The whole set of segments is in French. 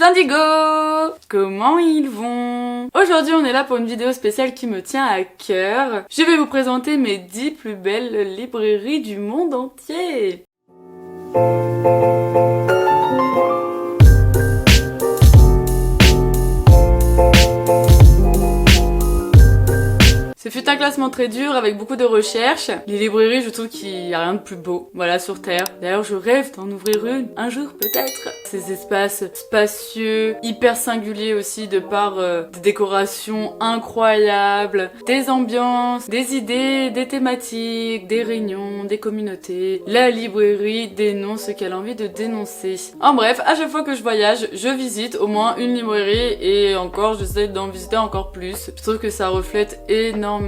les indigos! Comment ils vont? Aujourd'hui on est là pour une vidéo spéciale qui me tient à cœur. Je vais vous présenter mes 10 plus belles librairies du monde entier. Ce fut un classement très dur avec beaucoup de recherches. Les librairies, je trouve qu'il n'y a rien de plus beau, voilà, sur Terre. D'ailleurs, je rêve d'en ouvrir une, un jour peut-être. Ces espaces spacieux, hyper singuliers aussi de par des décorations incroyables, des ambiances, des idées, des thématiques, des réunions, des communautés. La librairie dénonce ce qu'elle a envie de dénoncer. En bref, à chaque fois que je voyage, je visite au moins une librairie et encore, j'essaie d'en visiter encore plus. Je trouve que ça reflète énormément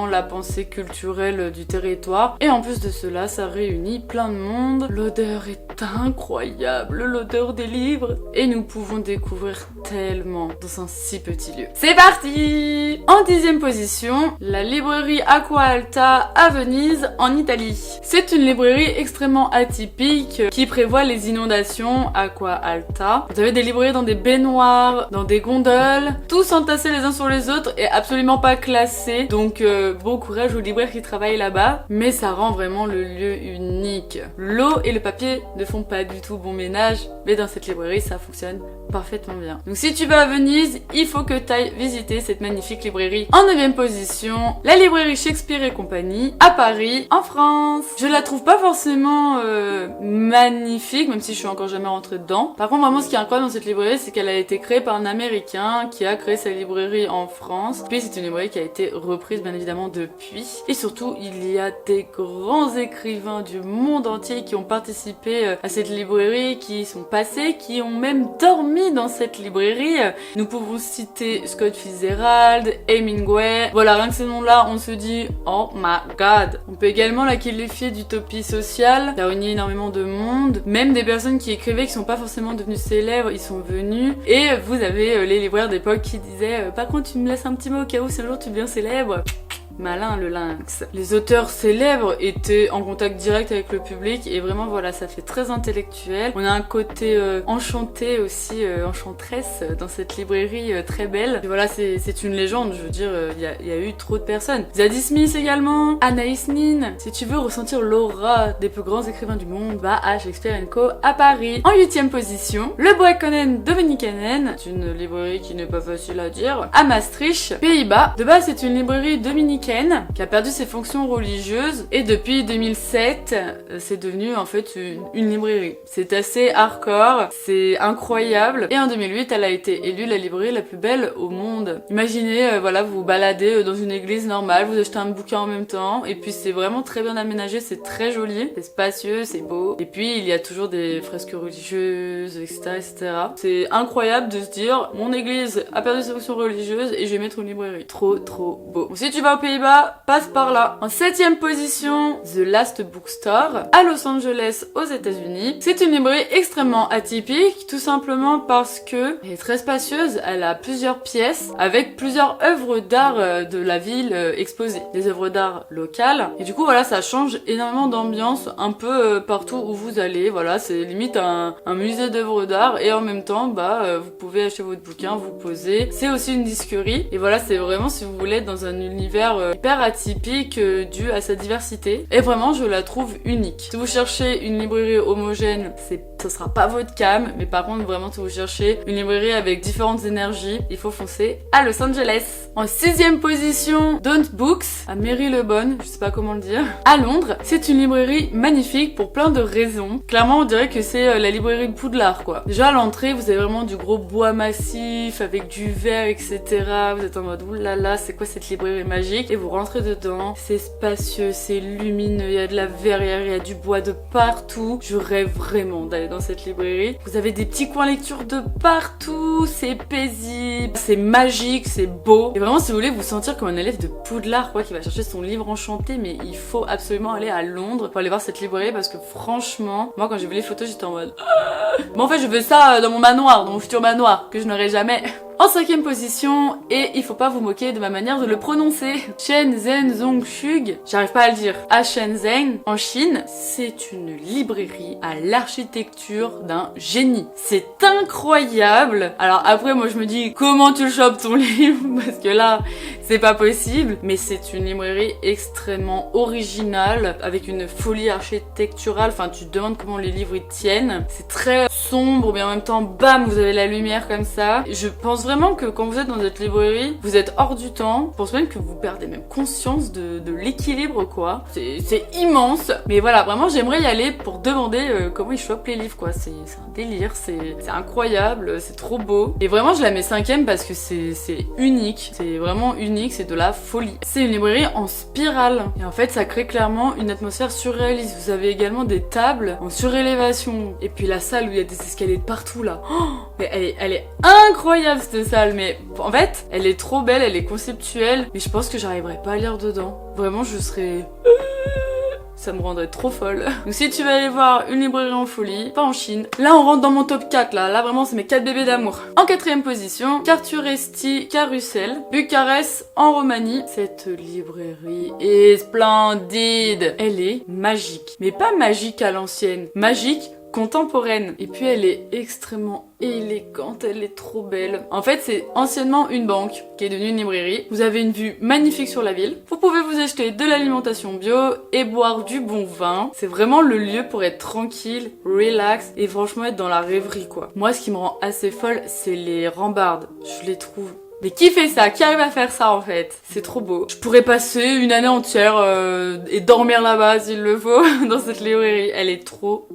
la pensée culturelle du territoire et en plus de cela ça réunit plein de monde. L'odeur est incroyable, l'odeur des livres, et nous pouvons découvrir tellement dans un si petit lieu. C'est parti! En 10e position, la librairie Acqua Alta à Venise en Italie. C'est une librairie extrêmement atypique qui prévoit les inondations. Acqua Alta, vous avez des librairies dans des baignoires, dans des gondoles, tous entassés les uns sur les autres et absolument pas classés. Donc bon courage aux libraires qui travaillent là-bas, mais ça rend vraiment le lieu unique. L'eau et le papier ne font pas du tout bon ménage, mais dans cette librairie ça fonctionne parfaitement bien. Donc si tu vas à Venise, il faut que tu ailles visiter cette magnifique librairie. En 9e position, la librairie Shakespeare et compagnie à Paris, en France. Je la trouve pas forcément magnifique, même si je suis encore jamais rentrée dedans. Par contre, vraiment ce qui est incroyable dans cette librairie, c'est qu'elle a été créée par un Américain qui a créé sa librairie en France. Puis c'est une librairie qui a été reprise bien évidemment depuis. Et surtout, il y a des grands écrivains du monde entier qui ont participé à cette librairie, qui sont passés, qui ont même dormi dans cette librairie. Nous pouvons citer Scott Fitzgerald, Hemingway. Voilà, rien que ces noms-là, on se dit oh my god. On peut également la qualifier d'utopie sociale. Ça réunit énormément de monde, même des personnes qui écrivaient qui sont pas forcément devenues célèbres, ils sont venus. Et vous avez les libraires d'époque qui disaient par contre tu me laisses un petit mot au cas où si un jour tu deviens célèbre. Malin le lynx. Les auteurs célèbres étaient en contact direct avec le public et vraiment voilà, ça fait très intellectuel. On a un côté enchanté aussi, enchanteresse dans cette librairie très belle. Et voilà, c'est une légende, je veux dire, il y a eu trop de personnes. Zadie Smith également, Anaïs Nin. Si tu veux ressentir l'aura des plus grands écrivains du monde, va à Shakespeare & Co à Paris. En 8e position, le Boekkonen Dominikanen, c'est une librairie qui n'est pas facile à dire, à Maastricht, Pays-Bas. De base, c'est une librairie dominicaine qui a perdu ses fonctions religieuses et depuis 2007 c'est devenu en fait une librairie. C'est assez hardcore, c'est incroyable, et en 2008 elle a été élue la librairie la plus belle au monde. Imaginez voilà, vous vous baladez dans une église normale, vous achetez un bouquin en même temps et puis c'est vraiment très bien aménagé, c'est très joli, c'est spacieux, c'est beau, et puis il y a toujours des fresques religieuses, etc. C'est incroyable de se dire mon église a perdu ses fonctions religieuses et je vais mettre une librairie. Trop beau. Donc, si tu vas au Pays-Bas, passe par là. En 7e position, The Last Bookstore à Los Angeles aux États-Unis. C'est une librairie extrêmement atypique, tout simplement parce que elle est très spacieuse, elle a plusieurs pièces avec plusieurs œuvres d'art de la ville exposées, des œuvres d'art locales. Et du coup voilà, ça change énormément d'ambiance un peu partout où vous allez. Voilà, c'est limite un musée d'œuvres d'art et en même temps vous pouvez acheter votre bouquin, vous poser. C'est aussi une disquerie et voilà, c'est vraiment si vous voulez être dans un univers hyper atypique dû à sa diversité, et vraiment je la trouve unique. Si vous cherchez une librairie homogène, ce sera pas votre cam, mais par contre vraiment si vous cherchez une librairie avec différentes énergies, il faut foncer à Los Angeles. En 6e position, Don't Books à Marylebone, je sais pas comment le dire, à Londres. C'est une librairie magnifique pour plein de raisons. Clairement on dirait que c'est la librairie de Poudlard quoi. Déjà à l'entrée vous avez vraiment du gros bois massif avec du verre, etc. Vous êtes en mode oulala, c'est quoi cette librairie magique? Et vous rentrez dedans, c'est spacieux, c'est lumineux, il y a de la verrière, il y a du bois de partout. Je rêve vraiment d'aller dans cette librairie. Vous avez des petits coins lecture de partout, c'est paisible, c'est magique, c'est beau. Et vraiment si vous voulez vous sentir comme un élève de Poudlard quoi, qui va chercher son livre enchanté, mais il faut absolument aller à Londres pour aller voir cette librairie parce que franchement, moi quand j'ai vu les photos j'étais en mode bon en fait je veux ça dans mon manoir, dans mon futur manoir, que je n'aurai jamais. En 5e position, et il faut pas vous moquer de ma manière de le prononcer, Shenzhen Zongshug, j'arrive pas à le dire, à Shenzhen, en Chine, c'est une librairie à l'architecture d'un génie. C'est incroyable. Alors après, moi je me dis, comment tu le chopes ton livre? Parce que là, c'est pas possible. Mais c'est une librairie extrêmement originale, avec une folie architecturale. Enfin, tu te demandes comment les livres ils tiennent. C'est très sombre, mais en même temps, bam, vous avez la lumière comme ça. Je pense vraiment que quand vous êtes dans cette librairie, vous êtes hors du temps. Je pense même que vous perdez même conscience de l'équilibre, quoi. C'est immense. Mais voilà, vraiment, j'aimerais y aller pour demander comment ils chopent les livres, quoi. C'est un délire, c'est incroyable, c'est trop beau. Et vraiment, je la mets 5e parce que c'est unique. C'est vraiment unique, c'est de la folie. C'est une librairie en spirale. Et en fait, ça crée clairement une atmosphère surréaliste. Vous avez également des tables en surélévation. Et puis la salle où il y a des escaliers de partout, là. Oh, mais elle est incroyable, cette salle. Mais en fait, elle est trop belle, elle est conceptuelle. Mais je pense que j'arriverai pas à lire dedans. Vraiment, je serais... Ça me rendrait trop folle. Donc si tu veux aller voir une librairie en folie, pas en Chine. Là on rentre dans mon top 4 là vraiment c'est mes 4 bébés d'amour. En 4e position, Carturesti Carusel, Bucarest en Roumanie. Cette librairie est splendide. Elle est magique. Mais pas magique à l'ancienne. Magique contemporaine. Et puis elle est extrêmement élégante, elle est trop belle. En fait, c'est anciennement une banque qui est devenue une librairie. Vous avez une vue magnifique sur la ville. Vous pouvez vous acheter de l'alimentation bio et boire du bon vin. C'est vraiment le lieu pour être tranquille, relax et franchement être dans la rêverie, quoi. Moi, ce qui me rend assez folle, c'est les rambardes. Je les trouve... Mais qui fait ça? Qui arrive à faire ça en fait? C'est trop beau. Je pourrais passer une année entière et dormir là-bas s'il le faut dans cette librairie. Elle est trop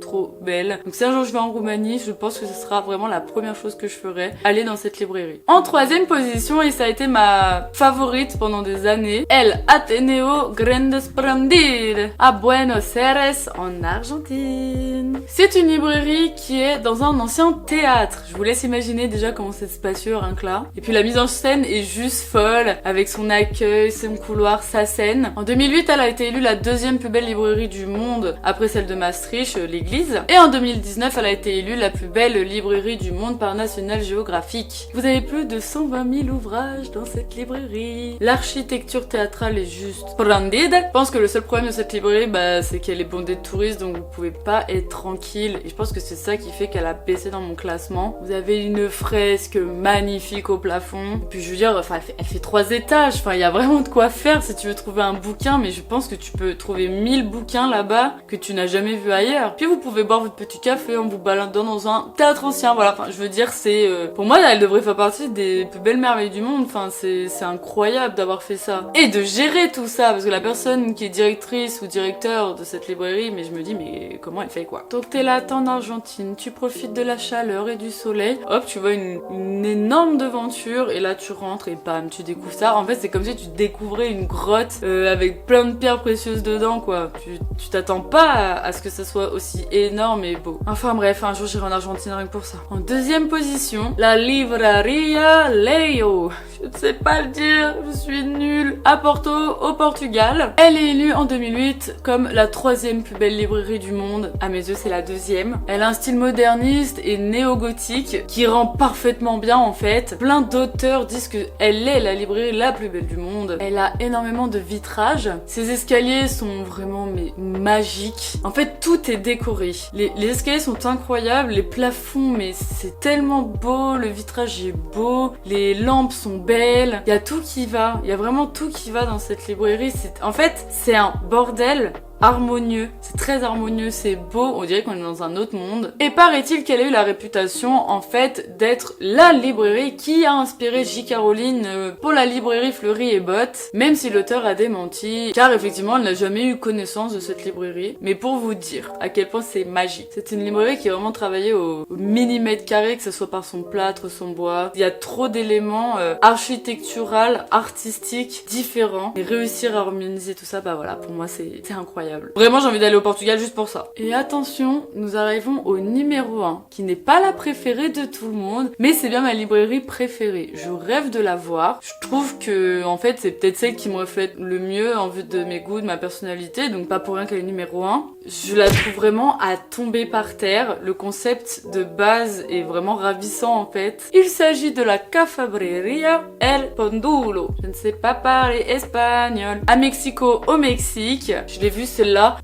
belle. Donc si un jour je vais en Roumanie, je pense que ce sera vraiment la première chose que je ferai, aller dans cette librairie. En 3e position, et ça a été ma favorite pendant des années, El Ateneo Grande Splendid à Buenos Aires en Argentine. C'est une librairie qui est dans un ancien théâtre. Je vous laisse imaginer déjà comment c'est spacieux rien que là. Et puis la mise en scène est juste folle, avec son accueil, son couloir, sa scène. En 2008, elle a été élue la 2e plus belle librairie du monde, après celle de Maastricht, l'église. Et en 2019, elle a été élue la plus belle librairie du monde par National Geographic. Vous avez plus de 120 000 ouvrages dans cette librairie. L'architecture théâtrale est juste splendide. Je pense que le seul problème de cette librairie, c'est qu'elle est bondée de touristes, donc vous pouvez pas être tranquille. Et je pense que c'est ça qui fait qu'elle a baissé dans mon classement. Vous avez une fresque magnifique au plafond. Et puis je veux dire, enfin elle fait 3 étages, enfin il y a vraiment de quoi faire si tu veux trouver un bouquin, mais je pense que tu peux trouver 1000 bouquins là-bas que tu n'as jamais vu ailleurs. Puis vous pouvez boire votre petit café en vous baladant dans un théâtre ancien, voilà, enfin je veux dire c'est... Pour moi elle devrait faire partie des plus belles merveilles du monde, enfin c'est incroyable d'avoir fait ça. Et de gérer tout ça, parce que la personne qui est directrice ou directeur de cette librairie, mais je me dis mais comment elle fait quoi? Donc t'es là, t'es en Argentine, tu profites de la chaleur et du soleil, hop tu vois une énorme devanture et là tu rentres et bam tu découvres ça. En fait c'est comme si tu découvrais une grotte avec plein de pierres précieuses dedans quoi. Tu t'attends pas à ce que ça soit aussi énorme et beau. Enfin bref, un jour j'irai en Argentine rien que pour ça. En 2e position, la Livraria Leo. Je ne sais pas le dire, je suis nulle. À Porto, au Portugal. Elle est élue en 2008 comme la 3e plus belle librairie du monde. À mes yeux c'est la 2e. Elle a un style moderniste et néo-gothique qui rend parfaitement bien en fait. Plein d'auteurs disent qu'elle est la librairie la plus belle du monde. Elle a énormément de vitrages. Ses escaliers sont vraiment magiques. En fait, tout est décoré. Les escaliers sont incroyables. Les plafonds, mais c'est tellement beau. Le vitrage est beau. Les lampes sont belles. Il y a tout qui va. Il y a vraiment tout qui va dans cette librairie. En fait, c'est un bordel harmonieux, c'est très harmonieux, c'est beau, on dirait qu'on est dans un autre monde. Et paraît-il qu'elle a eu la réputation en fait d'être la librairie qui a inspiré J.K. Rowling pour la librairie Fleury et Bottes, même si l'auteur a démenti, car effectivement elle n'a jamais eu connaissance de cette librairie. Mais pour vous dire à quel point c'est magique, c'est une librairie qui a vraiment travaillé au millimètre carré, que ce soit par son plâtre, son bois. Il y a trop d'éléments architecturaux, artistiques, différents, et réussir à harmoniser tout ça, voilà, pour moi c'est incroyable. Vraiment j'ai envie d'aller au Portugal juste pour ça. Et attention, nous arrivons au numéro 1, qui n'est pas la préférée de tout le monde, mais c'est bien ma librairie préférée. Je rêve de la voir. Je trouve que en fait c'est peut-être celle qui me reflète le mieux en vue de mes goûts, de ma personnalité, donc pas pour rien qu'elle est numéro 1. Je la trouve vraiment à tomber par terre. Le concept de base est vraiment ravissant en fait. Il s'agit de la Cafabreria El Pendulo. Je ne sais pas parler espagnol. À Mexico, au Mexique. Je l'ai vue celle-là.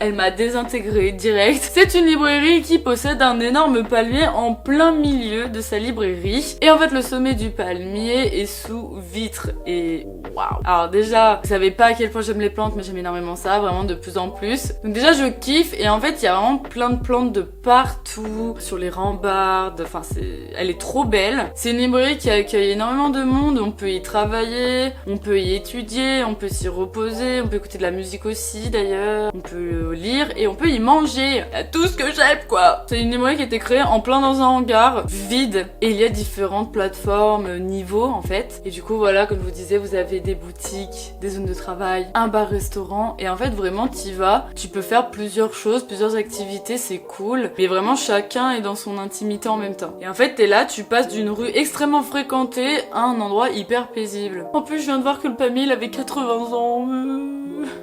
Elle m'a désintégrée direct. C'est une librairie qui possède un énorme palmier en plein milieu de sa librairie. Et en fait, le sommet du palmier est sous vitre. Et waouh. Alors déjà, vous savez pas à quel point j'aime les plantes, mais j'aime énormément ça, vraiment de plus en plus. Donc déjà, je kiffe. Et en fait, il y a vraiment plein de plantes de partout, sur les rambardes. Enfin, elle est trop belle. C'est une librairie qui accueille énormément de monde. On peut y travailler, on peut y étudier, on peut s'y reposer, on peut écouter de la musique aussi d'ailleurs. On peut lire et on peut y manger. Il y a tout ce que j'aime quoi. C'est une librairie qui a été créée en plein dans un hangar vide et il y a différentes plateformes, niveaux en fait. Et du coup voilà, comme je vous disais, vous avez des boutiques, des zones de travail, un bar-restaurant et en fait vraiment t'y vas, tu peux faire plusieurs choses, plusieurs activités, c'est cool. Mais vraiment chacun est dans son intimité en même temps. Et en fait t'es là, tu passes d'une rue extrêmement fréquentée à un endroit hyper paisible. En plus je viens de voir que le palmier il avait 80 ans.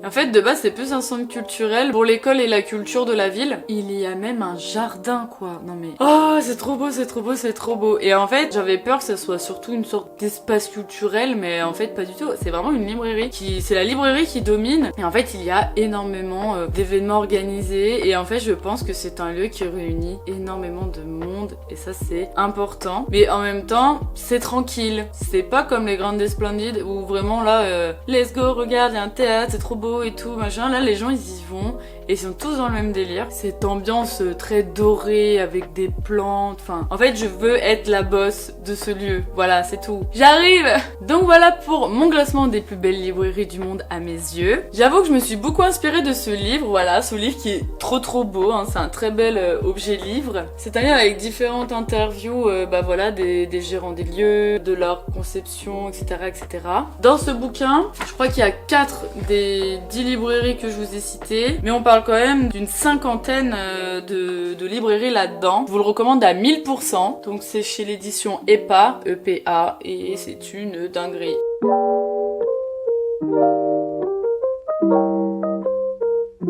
En fait, de base, c'est plus un centre culturel pour l'école et la culture de la ville. Il y a même un jardin, quoi. Non mais... Oh, c'est trop beau, c'est trop beau, c'est trop beau. Et en fait, j'avais peur que ça soit surtout une sorte d'espace culturel, mais en fait, pas du tout. C'est vraiment une librairie c'est la librairie qui domine. Et en fait, il y a énormément d'événements organisés. Et en fait, je pense que c'est un lieu qui réunit énormément de monde. Et ça, c'est important. Mais en même temps, c'est tranquille. C'est pas comme les Grandes Splendides où vraiment là, let's go, regarde, il y a un théâtre, c'est trop beau et tout, machin. Là, les gens, ils y vont et ils sont tous dans le même délire. Cette ambiance très dorée avec des plantes. Enfin, en fait, je veux être la boss de ce lieu. Voilà, c'est tout. J'arrive! Donc voilà pour mon classement des plus belles librairies du monde à mes yeux. J'avoue que je me suis beaucoup inspirée de ce livre. Voilà, ce livre qui est trop beau. Hein. C'est un très bel objet livre. C'est un livre avec différentes interviews, voilà, des gérants des lieux, de leur conception, etc., etc. Dans ce bouquin, je crois qu'il y a 4 des 10 librairies que je vous ai citées, mais on parle quand même d'une cinquantaine de librairies là-dedans. Je vous le recommande à 1000%. Donc c'est chez l'édition EPA, EPA, et c'est une dinguerie.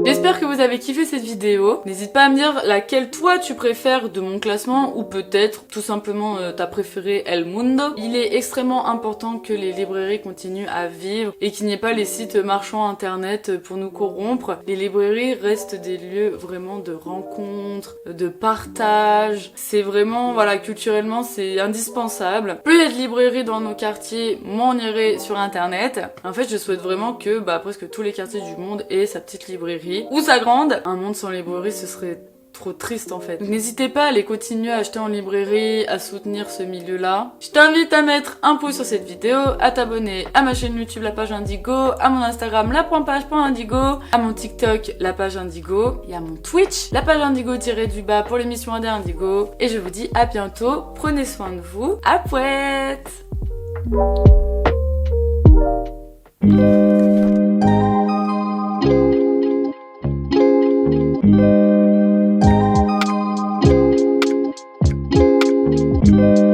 J'espère que vous avez kiffé cette vidéo. N'hésite pas à me dire laquelle toi tu préfères de mon classement ou peut-être tout simplement ta préférée El Mundo. Il est extrêmement important que les librairies continuent à vivre et qu'il n'y ait pas les sites marchands internet pour nous corrompre. Les librairies restent des lieux vraiment de rencontre, de partage. C'est vraiment, voilà, culturellement c'est indispensable. Plus il y a de librairies dans nos quartiers, moins on irait sur internet. En fait, je souhaite vraiment que presque tous les quartiers du monde aient sa petite librairie ou sa grande. Un monde sans librairie, ce serait trop triste en fait. Donc n'hésitez pas à aller continuer à acheter en librairie, à soutenir ce milieu-là. Je t'invite à mettre un pouce sur cette vidéo, à t'abonner à ma chaîne YouTube La Page Indigo, à mon Instagram la.page.indigo, à mon TikTok La Page Indigo et à mon Twitch La Page Indigo-du-bas pour l'émission Indé Indigo. Et je vous dis à bientôt, prenez soin de vous, à pouette. Thank you.